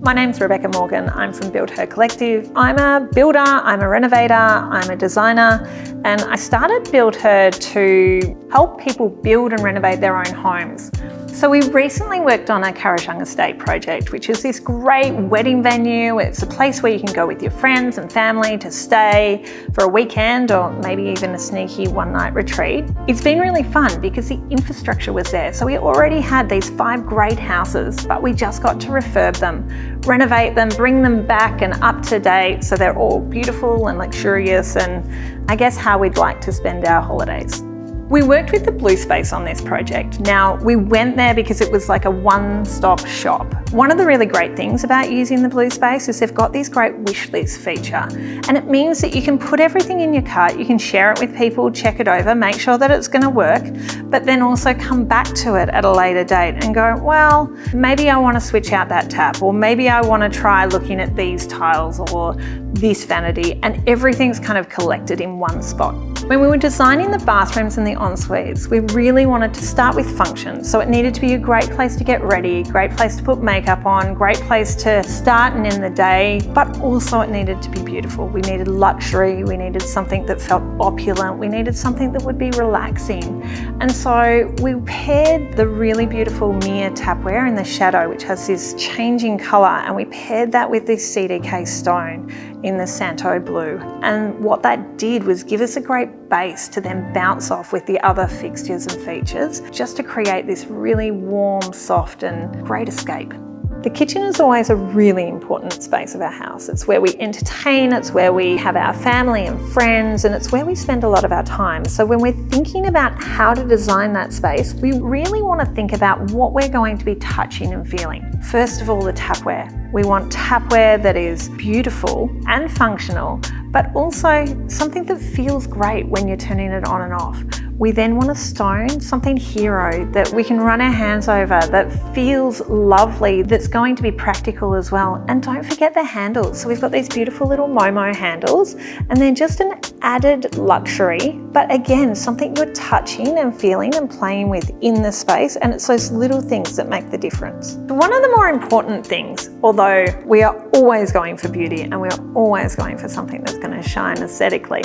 My name's Rebeka Morgan. I'm from Build Her Collective. I'm a builder, I'm a renovator, I'm a designer, and I started Build Her to help people build and renovate their own homes. So we recently worked on a Carrajung Estate project, which is this great wedding venue. It's a place where you can go with your friends and family to stay for a weekend or maybe even a sneaky one-night retreat. It's been really fun because the infrastructure was there. So we already had these 5 great houses, but we just got to refurb them, renovate them, bring them back and up to date so they're all beautiful and luxurious and I guess how we'd like to spend our holidays. We worked with the Blue Space on this project. Now, we went there because it was like a one-stop shop. One of the really great things about using the Blue Space is they've got this great wish list feature. And it means that you can put everything in your cart, you can share it with people, check it over, make sure that it's gonna work, but then also come back to it at a later date and go, well, maybe I wanna switch out that tap, or maybe I wanna try looking at these tiles or this vanity, and everything's kind of collected in one spot. When we were designing the bathrooms and the en-suites, we really wanted to start with function. So it needed to be a great place to get ready, great place to put makeup on, great place to start and end the day, but also it needed to be beautiful. We needed luxury, we needed something that felt opulent, we needed something that would be relaxing. And so we paired the really beautiful Meir Tapware in the shadow, which has this changing color, and we paired that with this CDK stone in the Santo blue. And what that did was give us a great base to then bounce off with the other fixtures and features, just to create this really warm, soft and great escape. The kitchen is always a really important space of our house. It's where we entertain, it's where we have our family and friends, and it's where we spend a lot of our time. So when we're thinking about how to design that space, we really want to think about what we're going to be touching and feeling. First of all, the tapware. We want tapware that is beautiful and functional, but also something that feels great when you're turning it on and off. We then want a stone, something hero that we can run our hands over, that feels lovely, that's going to be practical as well. And don't forget the handles. So we've got these beautiful little Momo handles, and they're just an added luxury, but again, something you're touching and feeling and playing with in the space, and it's those little things that make the difference. One of the more important things, although we are always going for beauty and we are always going for something that's going to shine aesthetically,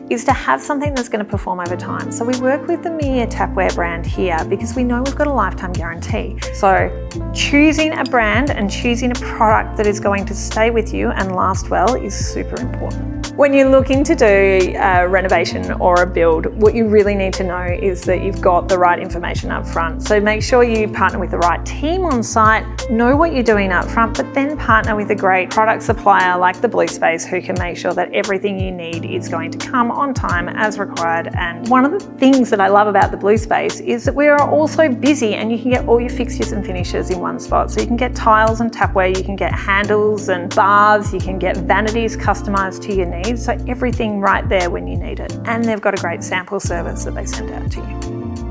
is to have something that's going to perform over time. So we work with the Meir Tapware brand here because we know we've got a lifetime guarantee. So choosing a brand and choosing a product that is going to stay with you and last well is super important. When you're looking to do a renovation or a build, what you really need to know is that you've got the right information up front. So make sure you partner with the right team on site, know what you're doing up front, but then partner with a great product supplier like the Blue Space who can make sure that everything you need is going to come on time as required. And one of the things that I love about the Blue Space is that we are also busy and you can get all your fixtures and finishes in one spot. So you can get tiles and tapware, you can get handles and baths, you can get vanities customized to your needs. So everything right there when you need it. And they've got a great sample service that they send out to you.